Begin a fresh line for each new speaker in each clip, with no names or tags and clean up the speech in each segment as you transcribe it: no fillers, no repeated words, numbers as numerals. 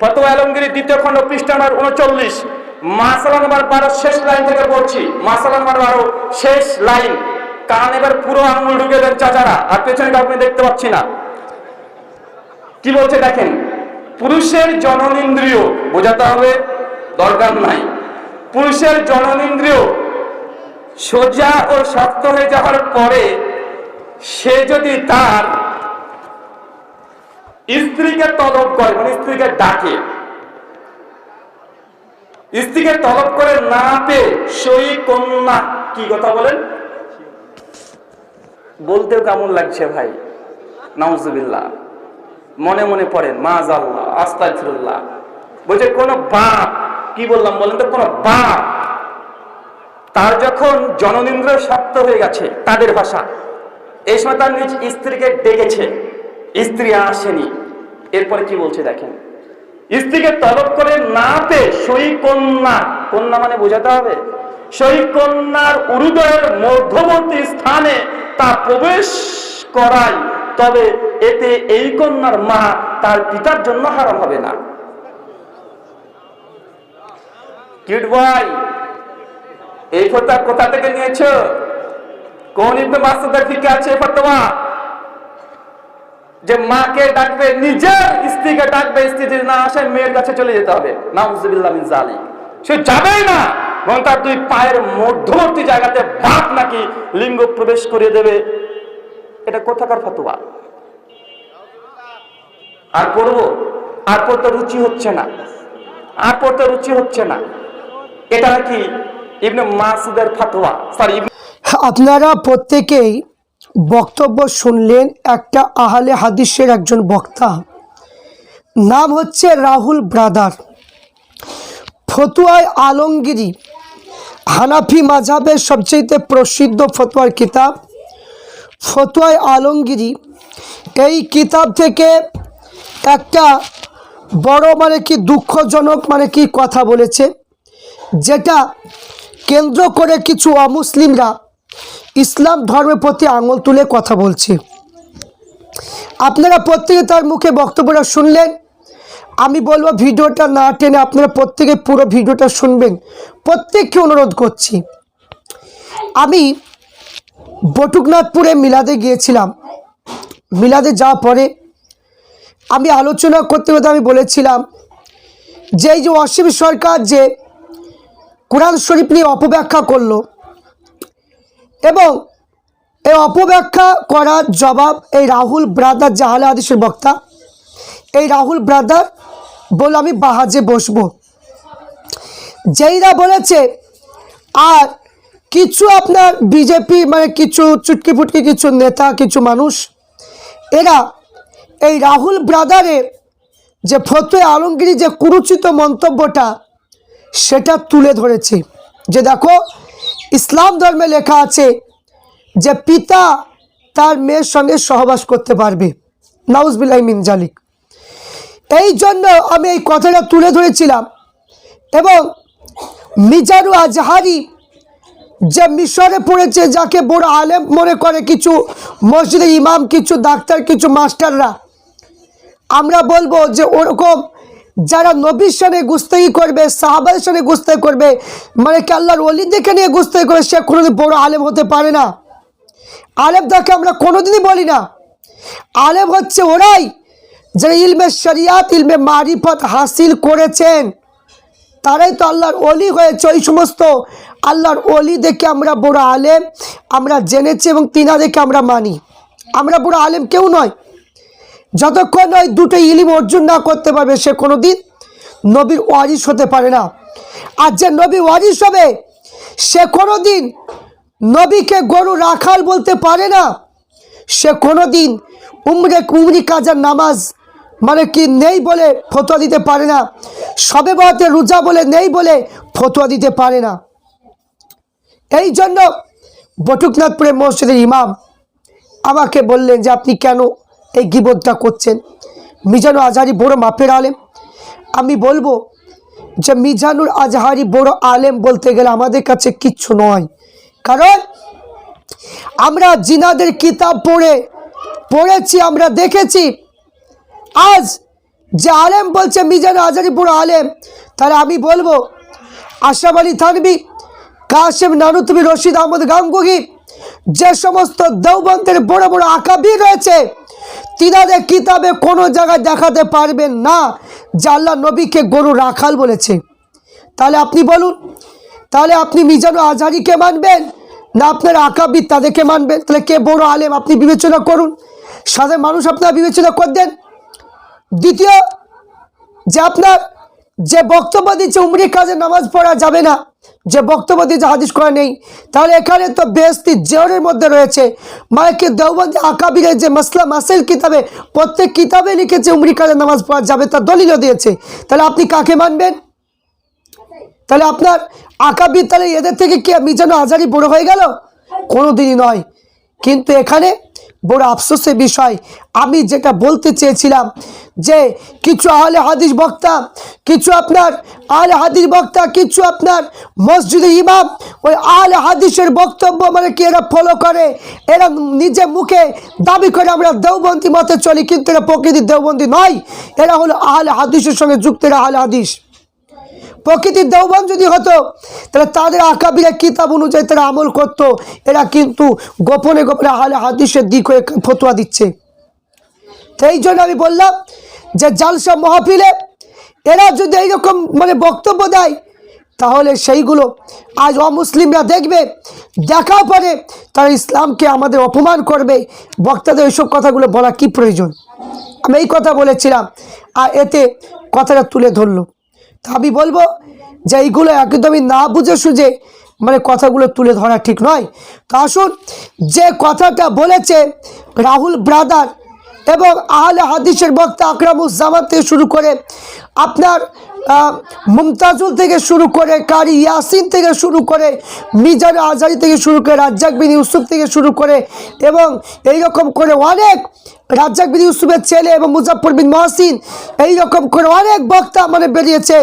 ফতোয়া আলমগীরি 2য় খণ্ড পৃষ্ঠা নম্বর 39, মাসালা নম্বর 12 শেষ লাইন থেকে পড়ছি। মাসালা নম্বর 12 শেষ লাইন। কান এবার পুরো আঙুল ঢুকে দেন চাচারা, আর পেছনে কাউকে দেখতে পাচ্ছি না। কি বলছে দেখেন, পুরুষের জননেন্দ্রিয় বোঝাতে হবে, দরকার নাই। পুরুষের জননেন্দ্রিয় সোজা ও শক্ত হয়ে যাওয়ার পরে সে যদি তার স্ত্রীকে তলব করে, মানে স্ত্রীকে ডাকে, স্ত্রীকে তলব করে না পেয়ে সই কন্যা, কি কথা বলেন, বলতেও কেমন লাগছে ভাই, নাউজুবিল্লাহ, মনে মনে পড়েন মাযাল্লাহ আস্তাগফিরুল্লাহ। বলছে কোন বাপ, কি বললাম বলেন তো, কোন বাপ তার যখন জননেন্দ্রিয় শক্ত হয়ে গেছে, তাদের ভাষা, এই সময় তার নিজ স্ত্রীকে ডেকেছে, স্ত্রী আসেনি, এরপরে কি বলছে দেখেন, স্ত্রীকে তলব করে না পেয়ে সই কন্যা, কন্যা মানে বোঝাতে হবে, সই কন্যার উরুদয়ের মধ্যবর্তী স্থানে তা প্রবেশ করায়, তবে এতে এই কন্যার মা তার পিতার জন্য হারাম হবে না। কিউট বয়, এই ফতোয়া কোথা থেকে নিয়েছো? কোন ইবনে মাসউদের ফিকে আছে ফতোয়া যে মাকে ডাকবে, নিজের স্ত্রীকে ডাকবে, স্ত্রী যদি না আসে মেয়ের কাছে চলে যেতে হবে, নাউজুবিল্লাহ মিন যালিক। সে যাবেই না, বরং তার 2 পায়ের মধ্যবর্তী জায়গাতে বাপ নাকি লিঙ্গ প্রবেশ করিয়ে দেবে। এটা কোথাকার ফতোয়া? আর পড়বো, আর পড়তে রুচি হচ্ছে না, আর পড়তে রুচি হচ্ছে না। এটা নাকি ইবনে মাসউদের ফতোয়া। সরি,
আপনারা প্রত্যেকেই বক্তব্য শুনলেন একটা আহলে হাদিসের একজন বক্তা, নাম হচ্ছে রাহুল ব্রাদার। ফতোয়ায়ে আলমগীরি হানাফি মাযহাবের সবচেয়ে প্রসিদ্ধ ফতোয়ার কিতাব ফতোয়ায়ে আলমগীরি। এই কিতাব থেকে একটা বড় মানে কি দুঃখজনক মানে কি কথা বলেছে, যেটা কেন্দ্র করে কিছু অমুসলিমরা ইসলাম ধর্মের প্রতি আঙুল তুলে কথা বলছে। আপনারা প্রত্যেকে তার মুখে বক্তব্যটা শুনলেন। আমি বলবো ভিডিওটা না টেনে আপনারা প্রত্যেকে পুরো ভিডিওটা শুনবেন, প্রত্যেককে অনুরোধ করছি। আমি বটুকনাথপুরে মিলাদে গিয়েছিলাম। মিলাদে যাওয়ার পরে আমি আলোচনা করতে করতে আমি বলেছিলাম যে এই যে অসীম সরকার যে কোরআন শরীফ নিয়ে অপব্যাখ্যা করলো, এবং এই অপব্যাখ্যা করার জবাব এই রাহুল ব্রাদার, যে আহলে হাদিসের বক্তা, এই রাহুল ব্রাদার বলে আমি বাহাজে বসবো। যেইরা বলেছে, আর কিছু আপনার বিজেপি মানে কিছু চুটকি ফুটকি কিছু নেতা, কিছু মানুষ, এরা এই রাহুল ব্রাদারের যে ফতোয়া আলমগীরি যে কুরুচিত মন্তব্যটা সেটা তুলে ধরেছে, যে দেখো ইসলাম ধর্মে লেখা আছে যে পিতা তার মেয়ের সঙ্গে সহবাস করতে পারবে, নাউজুবিল্লাহি মিন যালিক। এই জন্য আমি এই কথাটা তুলে ধরেছিলাম। এবং মিজানুল আজহারি যে মিশরে পড়েছে, যাকে বড় আলেম মনে করে কিছু মসজিদের ইমাম, কিছু ডাক্তার, কিছু মাস্টাররা, আমরা বলবো যে ওরকম যারা নবীর সাথে গুস্তাখি করবে, সাহাবাদের সাথে গুস্তাখি করবে, মানে কি আল্লাহর ওলিদেরকে নিয়ে গুস্তাখি করে, সে কোনোদিন বড় আলেম হতে পারে না। আলেম তাকে আমরা কোনোদিনই বলি না। আলেম হচ্ছে ওরাই যারা ইলমে শরিয়াত, ইলমে মারিফত হাসিল করেছেন, তারাই তো আল্লাহর ওলি হয়েছে। ওই সমস্ত আল্লাহর ওলি দেখে আমরা বড় আলেম আমরা জেনেছি এবং তিনাদেরকে আমরা মানি। আমরা বড় আলেম কেউ নয়। যতক্ষণ ওই দুটো ইলম অর্জন না করতে পারবে সে কোনোদিন নবীর ওয়ারিস হতে পারে না। আর যে নবী ওয়ারিস হবে সে কোনোদিন নবীকে গরু রাখাল বলতে পারে না। সে কোনোদিন উমরি কাজার নামাজ মানে কি নেই বলে ফতোয়া দিতে পারে না। শবে বরাতে রোজা বলে নেই বলে ফতোয়া দিতে পারে না। এই জন্য বটুকনাথপুরের মসজিদের ইমাম আমাকে বললেন যে আপনি কেন এই গীবতটা করছেন? মিজানুল আজহারি বড় মাপের আলেম। আমি বলবো যে মিজানুল আজহারি বড় আলেম বলতে গেলে আমাদের কাছে কিচ্ছু নয়, কারণ আমরা জিনাদের কিতাব পড়েছি, আমরা দেখেছি। আজ যে আলেম বলছে মিজান আজহারি পুরো আলেম, তাহলে আমি বলবো আশরাফ আলী থানভী, কাসেম নানুতুবি, রশিদ আহমদ গাঙ্গুহি, যে সমস্ত দেওবন্দের বড় বড় আকাবির রয়েছে, তিনাদের কিতাবে কোনো জায়গায় দেখাতে পারবেন না যে আল্লাহ নবীকে গরু রাখাল বলেছে। তাহলে আপনি বলুন, তাহলে আপনি মিজান আজহারিকে মানবেন না আপনার আকাবির তাদেরকে মানবেন? তাহলে কে বড় আলেম আপনি বিবেচনা করুন, সাধারণ মানুষ আপনারা বিবেচনা করে দেন। দ্বিতীয়, যে আপনার যে বক্তব্য দিচ্ছে উমরি কাজে নামাজ পড়া যাবে না, যে বক্তব্য দিচ্ছে হাদিস করা নেই, তাহলে এখানে তো বেহেশতি জেওরের মধ্যে রয়েছে মাইকে দেওবন্দি আকাবিরের যে মাসলা মাসাইল কিতাবে, প্রত্যেক কিতাবে লিখেছে উমরি কাজে নামাজ পড়া যাবে, তার দলিলও দিয়েছে। তাহলে আপনি কাকে মানবেন? তাহলে আপনার আকাবির, তাহলে এদের থেকে কি মিজান আজহারি বড় হয়ে গেল? কোনোদিনই নয়। কিন্তু এখানে বড় আফসোসের বিষয়, আমি যেটা বলতে চেয়েছিলাম যে কিছু আহলে হাদিস বক্তা, কিছু আপনার আহলে হাদিস বক্তা, কিছু আপনার মসজিদের ইমাম ওই আহলে হাদিসের বক্তব্য মানে কি এরা ফলো করে, এরা নিজে মুখে দাবি করে আমরা দেওবন্দি মতে চলি, কিন্তু এরা প্রকৃতির দেওবন্দি নয়, এরা হলো আহলে হাদিসের সঙ্গে যুক্ত, এরা আহলে হাদিস। প্রকৃতির দেওবন্দ যদি হতো তাহলে তাদের আকাবিরের কিতাব অনুযায়ী তারা আমল করতো, এরা কিন্তু গোপনে গোপনে আহলে হাদিসের দিক হয়ে ফতোয়া দিচ্ছে। সেই জন্য আমি বললাম যে জালসা মাহফিলে এরা যদি এইরকম মানে বক্তব্য দেয়, তাহলে সেইগুলো আজ অমুসলিমরা দেখবে, দেখার পরে তারা ইসলামকে আমাদের অপমান করবে। বক্তাদের এইসব কথাগুলো বলা কি প্রয়োজন? আমি এই কথা বলেছিলাম, আর এতে কথাটা তুলে ধরলো। তা আমি বলবো যে এইগুলো একদমই না বুঝে সুঝে মানে কথাগুলো তুলে ধরা ঠিক নয়। তো আসুন, যে কথাটা বলেছে রাহুল ব্রাদার এবং আহলে হাদিসের বক্তা আকরামুজ্জামান থেকে শুরু করে আপনার মুমতাজুল থেকে শুরু করে কারি ইয়াসিন থেকে শুরু করে মিজান আজহারি থেকে শুরু করে রাজ্জাক বিন ইউসুফ থেকে শুরু করে এবং এইরকম করে অনেক রাজ্জাক বিন ইউসুফের ছেলে এবং মুজাফফর বিন মহসিন, এইরকম করে অনেক বক্তা মানে বেরিয়েছে,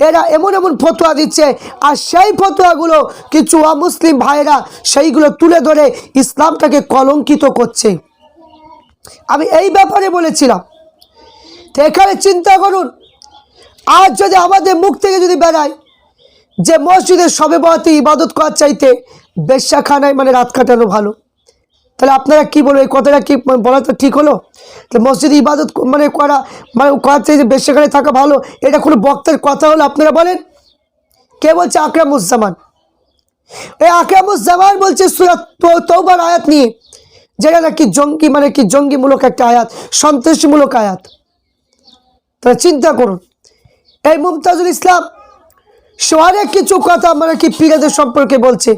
এরা এমন এমন ফতোয়া দিচ্ছে, আর সেই ফতোয়াগুলো কিছু অমুসলিম ভাইয়েরা সেইগুলো তুলে ধরে ইসলামটাকে কলঙ্কিত করছে। আমি এই ব্যাপারে বলেছিলাম। তো এখানে চিন্তা করুন, আজ যদি আমাদের মুখ থেকে যদি বেড়ায় যে মসজিদের শবে বরাতে ইবাদত করার চাইতে বেশ্যাখানায় মানে রাত কাটানো ভালো, তাহলে আপনারা কি বলবেন? এই কথাটা কি বলা তো ঠিক হলো? তো মসজিদে ইবাদত মানে করার চাইতে বেশ্যাখানায় থাকা ভালো, এটা কোনো বক্তার কথা হলো? আপনারা বলেন। কে বলছে? আকরামুজ্জামান। এই আকরামুজ্জামান বলছে সূরা তওবার আয়াত নিয়ে, যেটা নাকি জঙ্গি মানে কি জঙ্গিমূলক একটা আয়াত, সন্ত্রাসীমূলক আয়াত। তাহলে চিন্তা করুন, এই মুমতাজুল ইসলাম সে অনেক কিছু কথা মানে কি পীরদের সম্পর্কে বলছে,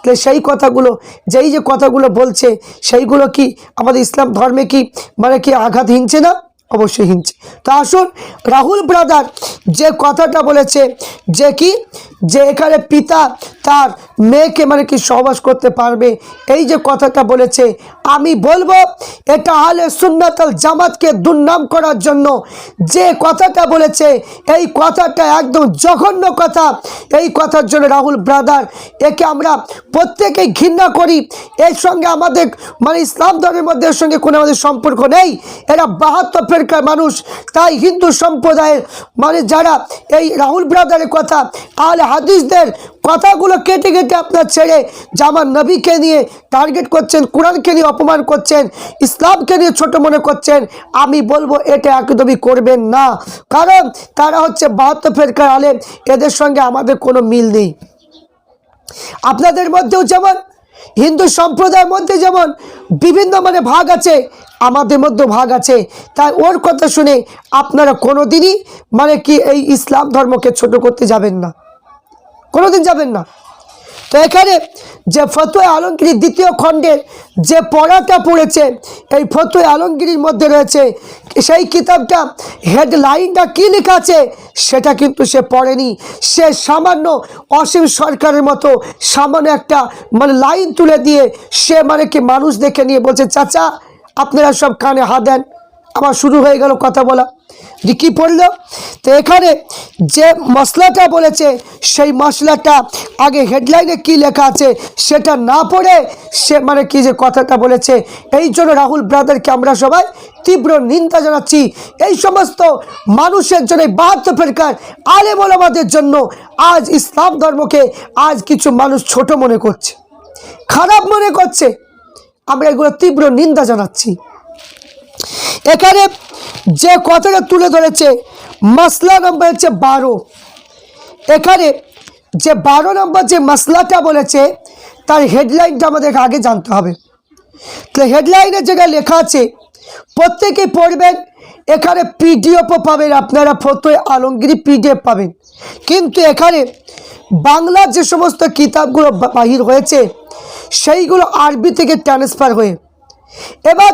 তাহলে সেই কথাগুলো যেই যে কথাগুলো বলছে সেইগুলো কি আমাদের ইসলাম ধর্মে কি মানে কি আঘাত হিনছে না? অবশ্যই হিনছে। তো আসুন, রাহুল ব্রাদার যে কথাটা বলেছে যে কি যে এখানে পিতা তার মেয়েকে মানে কি সহবাস করতে পারবে, এই যে কথাটা বলেছে, আমি বলবো এটা আহলে সুন্নাত ওয়াল জামাতকে দুর্নাম করার জন্য যে কথাটা বলেছে, এই কথাটা একদম জঘন্য কথা। এই কথার জন্য রাহুল ব্রাদার একে আমরা প্রত্যেকেই ঘৃণা করি। এর সঙ্গে আমাদের মানে ইসলাম ধর্মের মধ্যে এর সঙ্গে কোনো আমাদের সম্পর্ক নেই। এরা 72 ফেরকার মানুষ। তাই হিন্দু সম্প্রদায়ের মানে যারা এই রাহুল ব্রাদারের কথা আহলে হাদিসদের কথাগুলো কেটে কেটে আপনার ছেড়ে জামান নবীকে নিয়ে টার্গেট করছেন, কোরআনকে নিয়ে অপমান করছেন, ইসলামকে নিয়ে ছোট মনে করছেন, আমি বলবো এটা একদমই করবেন না। কারণ তারা হচ্ছে 72 ফেরকার আলেম, এদের সঙ্গে আমাদের কোনো মিল নেই। আপনাদের মধ্যেও যেমন হিন্দু সম্প্রদায়ের মধ্যে যেমন বিভিন্ন মানে ভাগ আছে, আমাদের মধ্যেও ভাগ আছে। তাই ওর কথা শুনে আপনারা কোনোদিনই মানে কি এই ইসলাম ধর্মকে ছোট করতে যাবেন না, কোনোদিন যাবেন না। তো এখানে যে ফতোয়া আলমগীর দ্বিতীয় খণ্ডের যে পড়াটা পড়েছে, এই ফতোয়া আলমগীরের মধ্যে রয়েছে সেই কিতাবটা হেডলাইনটা কী লেখা আছে সেটা কিন্তু সে পড়েনি। সে সামান্য অসীম সরকারের মতো সামান্য একটা মানে লাইন তুলে দিয়ে সে মানে কি মানুষ দেখে নিয়ে বলছে, চাচা আপনারা সব কানে হাত দেন, আমার শুরু হয়ে গেল কথা বলা, যে কী পড়লো। তো এখানে যে মশলাটা বলেছে সেই মশলাটা আগে হেডলাইনে কি লেখা আছে সেটা না পড়ে সে মানে কি যে কথাটা বলেছে, এই জন্য রাহুল ব্রাদারকে আমরা সবাই তীব্র নিন্দা জানাচ্ছি। এই সমস্ত মানুষের জন্য, 72 ফেরকার আলেম ওলামাদের জন্য আজ ইসলাম ধর্মকে আজ কিছু মানুষ ছোট মনে করছে, খারাপ মনে করছে, আমরা এগুলো তীব্র নিন্দা জানাচ্ছি। এখানে যে কথাটা তুলে ধরেছে মশলা নম্বর হচ্ছে 12। এখানে যে 12 নম্বর যে মশলাটা বলেছে তার হেডলাইনটা আমাদের আগে জানতে হবে। তো হেডলাইনে যেটা লেখা আছে প্রত্যেকেই পড়বেন। এখানে পিডিএফও পাবেন, আপনারা ফতোয়া আলমগীর পিডিএফ পাবেন। কিন্তু এখানে বাংলার যে সমস্ত কিতাবগুলো বাহির হয়েছে সেইগুলো আরবি থেকে ট্রান্সফার হয়ে, এবার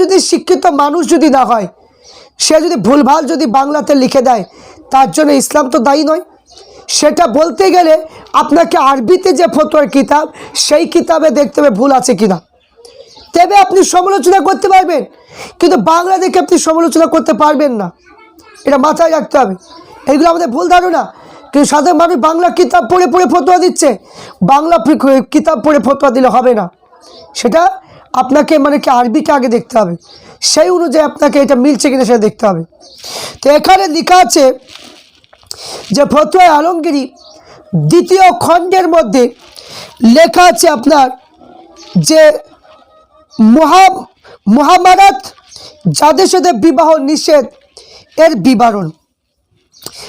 যদি শিক্ষিত মানুষ যদি না হয়, সে যদি ভুলভাল যদি বাংলাতে লিখে দেয়, তার জন্য ইসলাম তো দায়ী নয়। সেটা বলতে গেলে আপনাকে আরবিতে যে ফতোয়ার কিতাব সেই কিতাবে দেখতে হবে ভুল আছে কিনা, তবে আপনি সমালোচনা করতে পারবেন। কিন্তু বাংলা দেখে আপনি সমালোচনা করতে পারবেন না, এটা মাথায় রাখতে হবে। এইগুলো আমাদের ভুল ধারণা। কিন্তু সাধারণ মানুষ বাংলা কিতাব পড়ে পড়ে ফতোয়া দিচ্ছে, বাংলা কিতাব পড়ে ফতোয়া দিলে হবে না। সেটা আপনাকে মানে কি আরবিটা আগে দেখতে হবে, সেই অনুযায়ী আপনাকে এটা মিলছে কিনা সেটা দেখতে হবে। তো এখানে লেখা আছে যে ফতোয়া আলমগীরি 2য় খণ্ডের মধ্যে লেখা আছে আপনার যে মুহাম্মাদাত যাদের সাথে বিবাহ নিষেধ এর বিবরণ।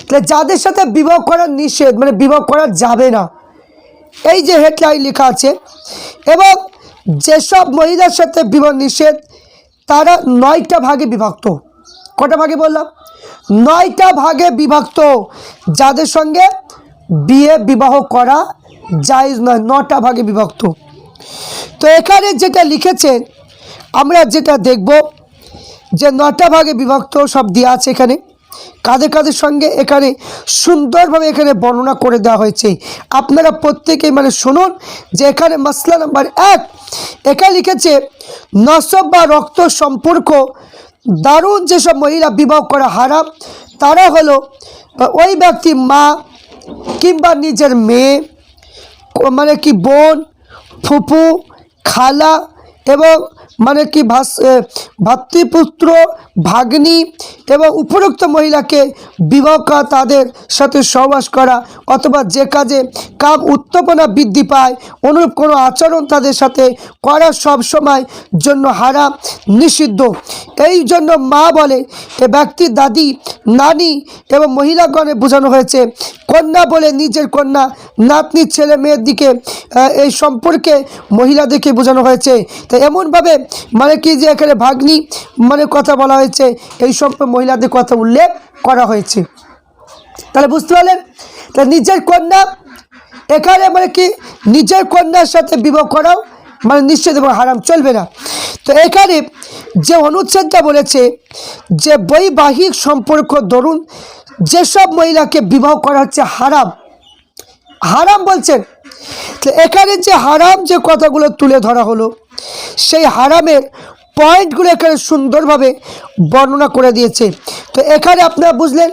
তাহলে যাদের সাথে বিবাহ করা নিষেধ মানে বিবাহ করা যাবে না, এই যে হেডলাইন লেখা আছে। এবং যেসব মহিলার সাথে বিবাহ নিষেধ তারা 9টা ভাগে বিভক্ত। কটা ভাগে বললাম? 9টা ভাগে বিভক্ত। যাদের সঙ্গে বিবাহ করা জায়েজ নয়, 9টা ভাগে বিভক্ত। তো এখানে যেটা লিখেছেন আমরা যেটা দেখব যে 9টা ভাগে বিভক্ত সব দেওয়া আছে এখানে, কাদের কাদের সঙ্গে এখানে সুন্দরভাবে এখানে বর্ণনা করে দেওয়া হয়েছে। আপনারা প্রত্যেকেই মানে শুনুন যে এখানে মশলা নাম্বার 1 এখানে লিখেছে নসব বা রক্ত সম্পর্ক দারুণ যেসব মহিলা বিবাহ করা হারাম তারা হলো ওই ব্যক্তি মা কিংবা নিজের মেয়ে, মানে কি বোন, ফুপু, খালা এবং মানে কি ভাতৃপুত্র, ভাগ্নি এবং উপরোক্ত মহিলাকে বিবাহ করা, তাদের সাথে সহবাস করা অথবা যে কাজে কাম উত্তেজনা বৃদ্ধি পায় অনুরূপ কোনো আচরণ তাদের সাথে করা সব সময় জন্য হারাম, নিষিদ্ধ। এই জন্য মা বলে এ ব্যক্তির দাদি, নানি এবং মহিলাগণে বোঝানো হয়েছে। কন্যা বলে নিজের কন্যা, নাতনি, ছেলে মেয়ের দিকে এই সম্পর্কে মহিলাদেরকে বোঝানো হয়েছে। তো এমনভাবে মানে কি যে এখানে ভাগ্নি মানে কথা বলা হয়েছে, এই সম্পর্কে মহিলাদের কথা উল্লেখ করা হয়েছে। তাহলে বুঝতে পারলেন? তা নিজের কন্যা এখানে মানে কি নিজের কন্যার সাথে বিবাহ করাও মানে নিষেধ এবং হারাম, চলবে না। তো এখানে যে অনুচ্ছেদটা বলেছে যে বৈবাহিক সম্পর্ক দরুন যেসব মহিলাকে বিবাহ করা হচ্ছে হারাম, হারাম বলছেন। তো এখানে যে হারাম যে কথাগুলো তুলে ধরা হলো সেই হারামের পয়েন্টগুলো এখানে সুন্দরভাবে বর্ণনা করে দিয়েছে। তো এখানে আপনারা বুঝলেন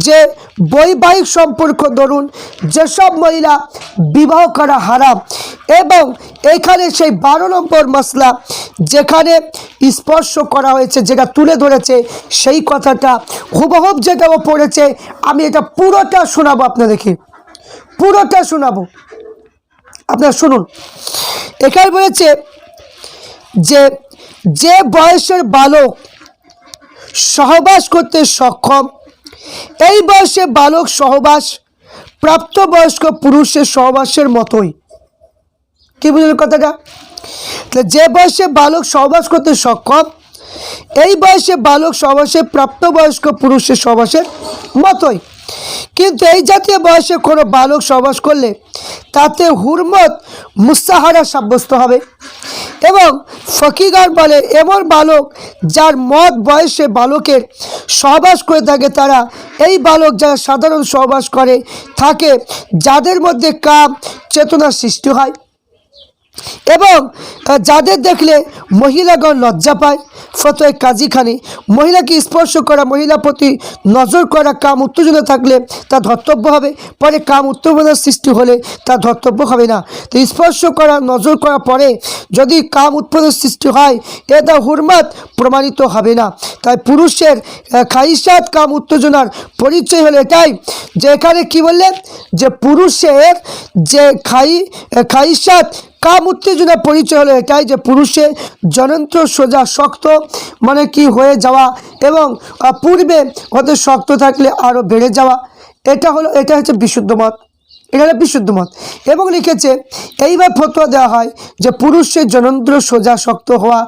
যে বৈবাহিক সম্পর্ক ধরুন যেসব মহিলা বিবাহ করা হারাম, এবং এখানে সেই 12 নম্বর মশলা যেখানে স্পর্শ করা হয়েছে যেটা তুলে ধরেছে সেই কথাটা হুবহুব যেটা ও পড়েছে, আমি এটা পুরোটা শোনাবো আপনাদেরকে, পুরোটা শোনাবো, আপনারা শুনুন। এখানে বলেছে যে বয়সের বালক সহবাস করতে সক্ষম, এই বয়সে বালক সহবাস প্রাপ্তবয়স্ক পুরুষের সহবাসের মতোই। কি বুঝলেন কথাটা? যে বয়সে বালক সহবাস করতে সক্ষম, এই বয়সে বালক সহবাসে প্রাপ্তবয়স্ক পুরুষের সহবাসের মতোই। কিন্তু এই জাতীয় বয়সে কোনো বালক সহবাস করলে তাতে হুরমত মুস্তাহারা সাব্যস্ত হবে। এবং ফকিগান বলে এমন বালক যার মত বয়সে বালকের সহবাস করে থাকে তারা এই বালক যারা সাধারণ সহবাস করে থাকে যাদের মধ্যে কাম চেতনা সৃষ্টি হয়। এবং যাদের দেখলে মহিলাগণ লজ্জা পায়, ফতোয় কাজী খানে মহিলাকে স্পর্শ করা, মহিলা প্রতি নজর করা কাম উত্তেজনা থাকলে তা ধর্তব্য হবে, পরে কাম উত্তেজনার সৃষ্টি হলে তা ধর্তব্য হবে না। তো স্পর্শ করা, নজর করার পরে যদি কাম উৎপাদনের সৃষ্টি হয় এটা হুরমাত প্রমাণিত হবে না। তাই পুরুষের খাইশাত কাম উত্তেজনার পরিচয় হলো এটাই যে এখানে কি বললেন যে পুরুষের যে খাইশাত কাম উত্তেজনা পরিচয় হলো এটাই যে পুরুষের জনন্ত্র সোজা শক্ত মানে কি হয়ে যাওয়া এবং পূর্বে হতে শক্ত থাকলে আরও বেড়ে যাওয়া, এটা হচ্ছে বিশুদ্ধ মত, এটা হলো বিশুদ্ধ মত। এবং লিখেছে এইবার ফতোয়া দেওয়া হয় যে পুরুষের জনন্ত্র সোজা শক্ত হওয়া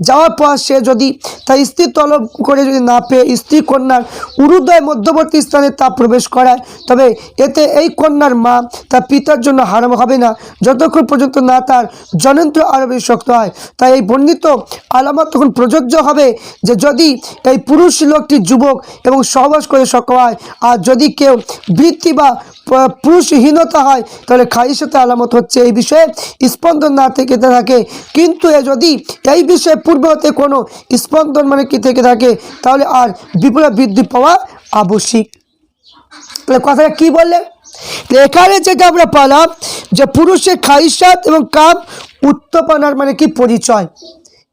যাওয়ার পর সে যদি তার স্ত্রী তলব করে যদি না পেয়ে স্ত্রী কন্যার উরুদয় মধ্যবর্তী স্থানে তা প্রবেশ করায়, তবে এতে এই কন্যার মা তার পিতার জন্য হারাম হবে না যতক্ষণ পর্যন্ত না তার জনন্ত্র আরও বেশি শক্ত হয়। তাই এই বর্ণিত আলামত তখন প্রযোজ্য হবে যে যদি এই পুরুষ লোকটি যুবক এবং সহবাস করে সক্ষম হয়, আর যদি কেউ বৃত্তি বা পুরুষহীনতা হয় তাহলে খাইশাতে আলামত হচ্ছে এই বিষয়ে স্পন্দন না থেকে থাকে। কিন্তু যদি এই বিষয়ে পূর্বে হতে কোনো স্পন্দন মানে কি থেকে থাকে তাহলে আর বিপুল বৃদ্ধি পাওয়া আবশ্যিক। তাহলে কথাটা কি বললেন, এখানে যেটা আমরা পেলাম যে পুরুষের খাইশাত এবং কাম উত্তেজনার মানে কি পরিচয়,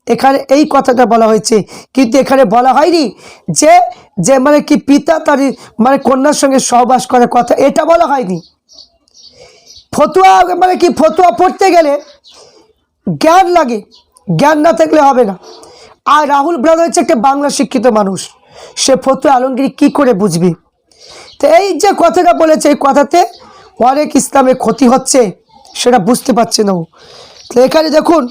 এখানে এই কথাটা বলা হয়েছে। কিন্তু এখানে বলা হয়নি যে যে মানে কি পিতা তার মানে কন্যার সঙ্গে সহবাস করার কথা, এটা বলা হয়নি। ফতোয়া মানে কি ফতোয়া পড়তে গেলে জ্ঞান লাগে, জ্ঞান না থাকলে হবে না। আর রাহুল ব্রাদার হচ্ছে একটা বাংলা শিক্ষিত মানুষ, সে ফতোয়া আলমগীর কি করে বুঝবে? তো এই যে কথাটা বলেছে এই কথাতে অনেক ইসলামের ক্ষতি হচ্ছে, সেটা বুঝতে পারছে না। তো এখানে দেখুন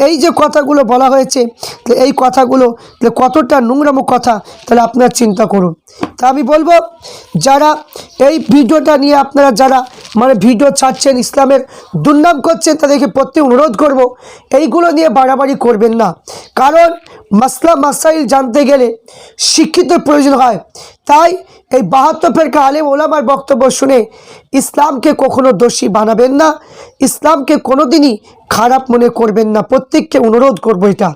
এই যে কথাগুলো বলা হয়েছে, তো এই কথাগুলো কতটা নোংরামো কথা, তাহলে আপনারা চিন্তা করুন। তা আমি বলবো যারা এই ভিডিওটা নিয়ে আপনারা যারা মানে ভিডিও ছাড়ছেন, ইসলামের দুর্নাম করছেন, তাদেরকে প্রত্যেক অনুরোধ করব এইগুলো নিয়ে বাড়াবাড়ি করবেন না। কারণ মাসলা মাসাইল জানতে গেলে শিক্ষিতের প্রয়োজন হয়। তাই এই 72 ফেরকা আলেম ওলামার বক্তব্য শুনে ইসলামকে কখনো দোষী বানাবেন না, ইসলামকে কোনোদিনই খারাপ মনে করবেন না, প্রত্যেককে অনুরোধ করবো এটা।